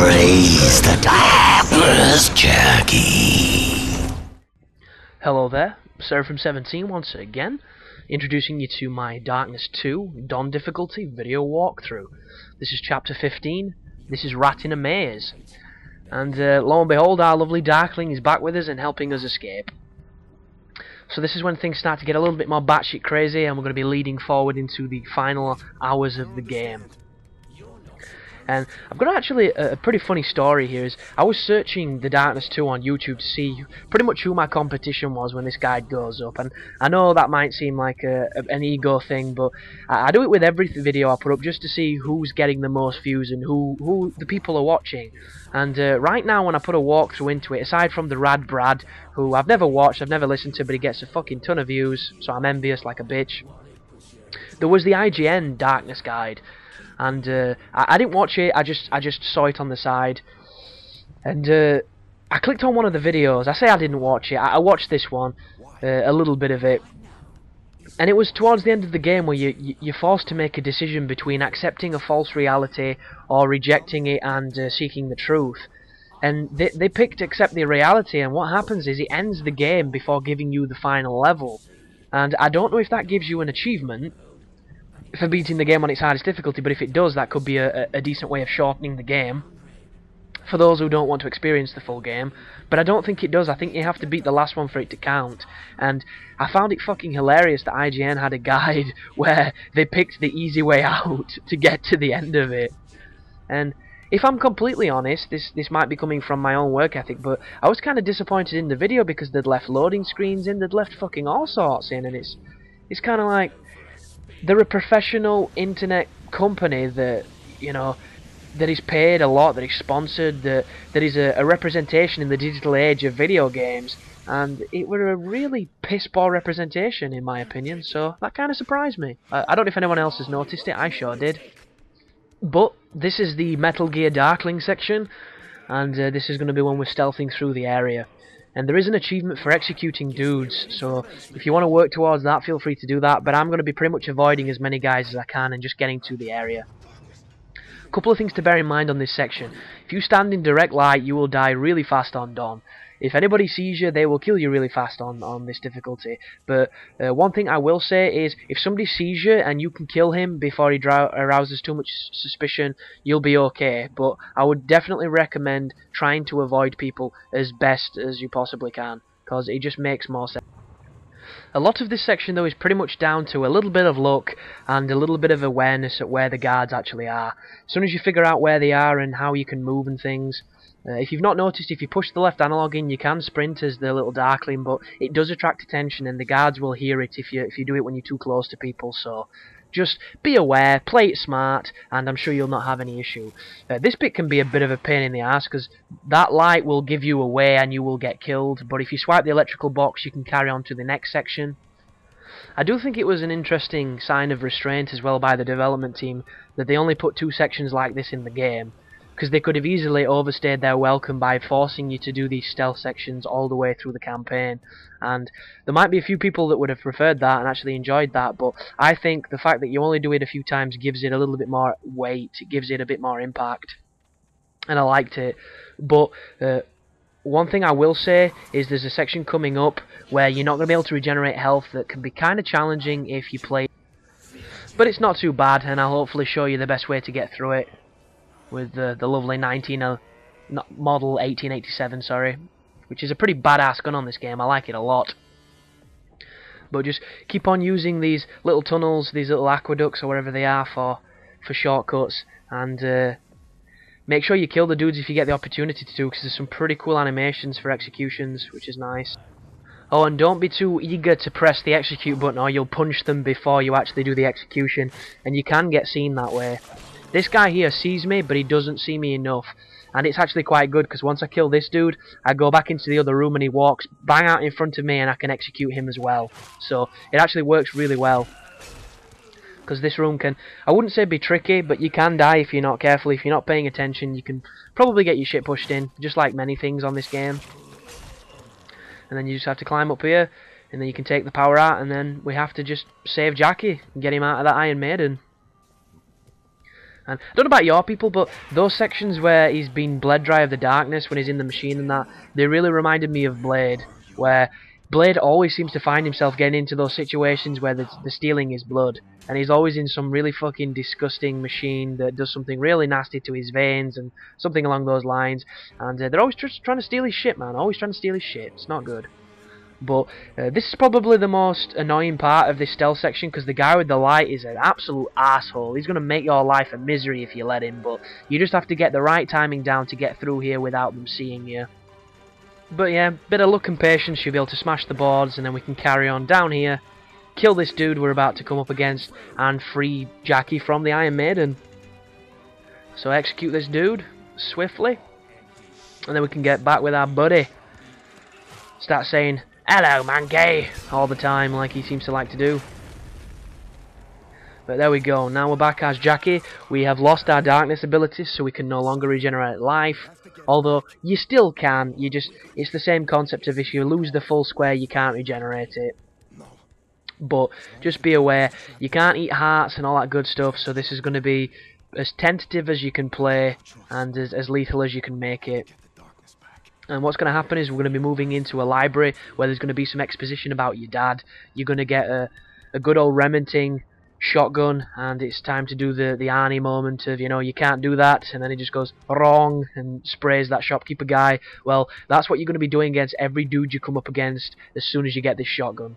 Praise the Darkness Jerky. Hello there, Seraphim17 once again, introducing you to my Darkness 2 Dawn difficulty video walkthrough. This is chapter 15, this is Rat in a Maze. And lo and behold, our lovely Darkling is back with us and helping us escape. So this is when things start to get a little bit more batshit crazy, and we're going to be leading forward into the final hours of the game. And I've got actually a pretty funny story here. Is I was searching the Darkness 2 on YouTube to see pretty much who my competition was when this guide goes up, and I know that might seem like an ego thing, but I do it with every video I put up just to see who's getting the most views and who the people are watching. And right now, when I put a walkthrough into it, aside from the Rad Brad, who I've never watched, I've never listened to, but he gets a fucking ton of views, so I'm envious like a bitch. There was the IGN Darkness guide. And I didn't watch it. I just saw it on the side, and I clicked on one of the videos. I say I didn't watch it. I watched this one, a little bit of it, and it was towards the end of the game where you're forced to make a decision between accepting a false reality or rejecting it and seeking the truth. And they picked accept the reality, and what happens is it ends the game before giving you the final level. And I don't know if that gives you an achievement for beating the game on its hardest difficulty, but if it does, that could be a decent way of shortening the game for those who don't want to experience the full game. But I don't think it does. I think you have to beat the last one for it to count. And I found it fucking hilarious that IGN had a guide where they picked the easy way out to get to the end of it. And if I'm completely honest, this might be coming from my own work ethic, but I was kind of disappointed in the video because they'd left loading screens in, they'd left fucking all sorts in, and it's kind of like, they're a professional internet company that, you know, that is paid a lot, that is sponsored, that is a representation in the digital age of video games, and it were a really piss poor representation in my opinion, so that kind of surprised me. I don't know if anyone else has noticed it, I sure did. But this is the Metal Gear Darkling section, and this is going to be when we're stealthing through the area. And there is an achievement for executing dudes, so if you want to work towards that, feel free to do that, but I'm going to be pretty much avoiding as many guys as I can and just getting to the area. A couple of things to bear in mind on this section. If you stand in direct light, you will die really fast on dawn. If anybody sees you, they will kill you really fast on this difficulty. But one thing I will say is, if somebody sees you and you can kill him before he arouses too much suspicion, you'll be okay. But I would definitely recommend trying to avoid people as best as you possibly can, because it just makes more sense. A lot of this section though is pretty much down to a little bit of luck and a little bit of awareness at where the guards actually are. As soon as you figure out where they are and how you can move and things, if you've not noticed, if you push the left analog in, you can sprint as the little Darkling, but it does attract attention and the guards will hear it if you do it when you're too close to people, so just be aware, play it smart, and I'm sure you'll not have any issue. This bit can be a bit of a pain in the ass, because that light will give you away and you will get killed, but if you swipe the electrical box you can carry on to the next section. I do think it was an interesting sign of restraint as well by the development team that they only put 2 sections like this in the game, because they could have easily overstayed their welcome by forcing you to do these stealth sections all the way through the campaign, and there might be a few people that would have preferred that and actually enjoyed that, but I think the fact that you only do it a few times gives it a little bit more weight, it gives it a bit more impact, and I liked it. But one thing I will say is there's a section coming up where you're not going to be able to regenerate health that can be kind of challenging if you play, but it's not too bad, and I'll hopefully show you the best way to get through it with the lovely model 1887, sorry, which is a pretty badass gun on this game. I like it a lot. But just keep on using these little tunnels, these little aqueducts or whatever they are for shortcuts, and make sure you kill the dudes if you get the opportunity to, because there's some pretty cool animations for executions, which is nice. Oh, and don't be too eager to press the execute button or you'll punch them before you actually do the execution, and you can get seen that way. This guy here sees me, but he doesn't see me enough. And it's actually quite good, because once I kill this dude, I go back into the other room and he walks bang out in front of me and I can execute him as well. So it actually works really well. Because this room can, I wouldn't say be tricky, but you can die if you're not careful. If you're not paying attention, you can probably get your shit pushed in, just like many things on this game. And then you just have to climb up here, and then you can take the power out, and then we have to just save Jackie and get him out of that Iron Maiden. And I don't know about your people, but those sections where he's been bled dry of the darkness when he's in the machine and that, they really reminded me of Blade, where Blade always seems to find himself getting into those situations where they're stealing his blood, and he's always in some really fucking disgusting machine that does something really nasty to his veins and something along those lines, and they're always just trying to steal his shit, man, always trying to steal his shit. It's not good. But this is probably the most annoying part of this stealth section, because the guy with the light is an absolute asshole. He's going to make your life a misery if you let him, but you just have to get the right timing down to get through here without them seeing you. But yeah, bit of luck and patience, you'll be able to smash the boards, and then we can carry on down here, kill this dude we're about to come up against, and free Jackie from the Iron Maiden. So execute this dude swiftly, and then we can get back with our buddy. Start saying, "Hello, monkey," all the time, like he seems to like to do. But there we go, now we're back as Jackie. We have lost our darkness abilities, so we can no longer regenerate life. Although, you still can, it's the same concept of if you lose the full square, you can't regenerate it. But, just be aware, you can't eat hearts and all that good stuff, so this is going to be as tentative as you can play, and as lethal as you can make it. And what's going to happen is we're going to be moving into a library where there's going to be some exposition about your dad. You're going to get a good old Remington shotgun, and it's time to do the Arnie moment of, you know, you can't do that, and then he just goes wrong and sprays that shopkeeper guy. Well, that's what you're going to be doing against every dude you come up against as soon as you get this shotgun.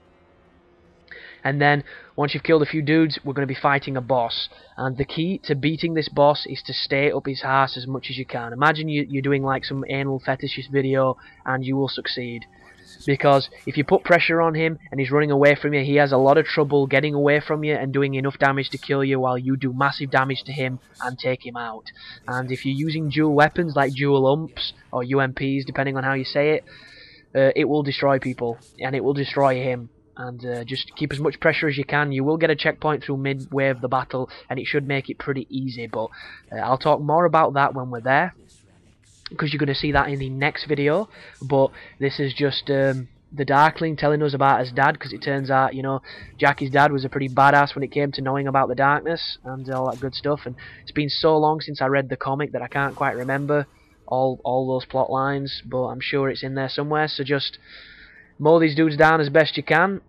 And then, once you've killed a few dudes, we're going to be fighting a boss. And the key to beating this boss is to stay up his arse as much as you can. Imagine you're doing like some anal fetishist video, and you will succeed. Because if you put pressure on him and he's running away from you, he has a lot of trouble getting away from you and doing enough damage to kill you, while you do massive damage to him and take him out. And if you're using dual weapons like dual umps or UMPs, depending on how you say it, it will destroy people, and it will destroy him. And just keep as much pressure as you can. You will get a checkpoint through midway of the battle, and it should make it pretty easy, but I'll talk more about that when we're there, because you're going to see that in the next video. But this is just the Darkling telling us about his dad, because it turns out, you know, Jackie's dad was a pretty badass when it came to knowing about the darkness and all that good stuff. And it's been so long since I read the comic that I can't quite remember all those plot lines, but I'm sure it's in there somewhere. So just mow these dudes down as best you can.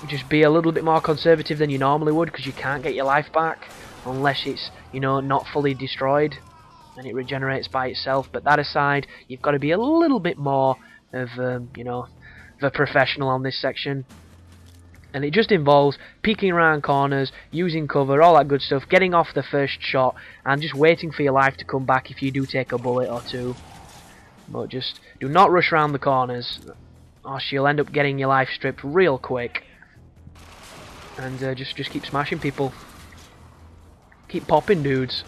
Just be a little bit more conservative than you normally would, because you can't get your life back unless it's, you know, not fully destroyed and it regenerates by itself. But that aside, you've got to be a little bit more of you know, of a professional on this section. And it just involves peeking around corners, using cover, all that good stuff, getting off the first shot, and just waiting for your life to come back if you do take a bullet or two. But just do not rush around the corners, or you'll end up getting your life stripped real quick. And just keep smashing people. Keep popping dudes.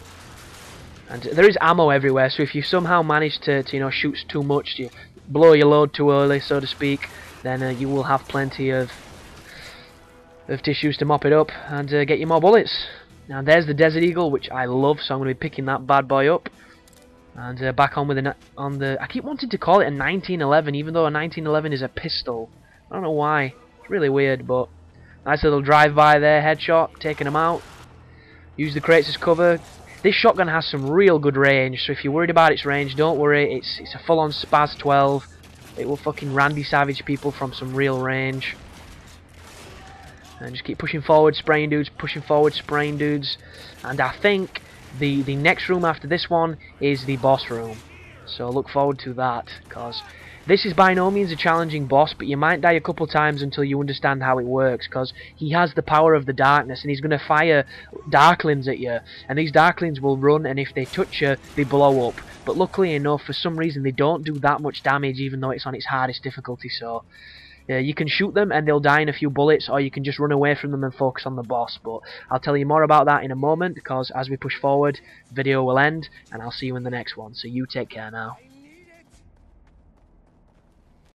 And there is ammo everywhere, so if you somehow manage to you know, shoot too much, you blow your load too early, so to speak, then you will have plenty of tissues to mop it up and get you more bullets. Now there's the Desert Eagle, which I love, so I'm going to be picking that bad boy up. And back on with the I keep wanting to call it a 1911, even though a 1911 is a pistol. I don't know why. It's really weird, but nice little drive-by there, headshot, taking them out. Use the crates as cover. This shotgun has some real good range, so if you're worried about its range, don't worry. It's a full-on Spaz 12. It will fucking Randy Savage people from some real range. And just keep pushing forward, spraying dudes, pushing forward, spraying dudes. And I think the next room after this one is the boss room, so look forward to that, because this is by no means a challenging boss, but you might die a couple times until you understand how it works, because he has the power of the darkness, and he's going to fire Darklings at you, and these Darklings will run, and if they touch you, they blow up. But luckily enough, for some reason, they don't do that much damage, even though it's on its hardest difficulty, so you can shoot them and they'll die in a few bullets, or you can just run away from them and focus on the boss. But I'll tell you more about that in a moment, because as we push forward, the video will end, and I'll see you in the next one. So you take care now.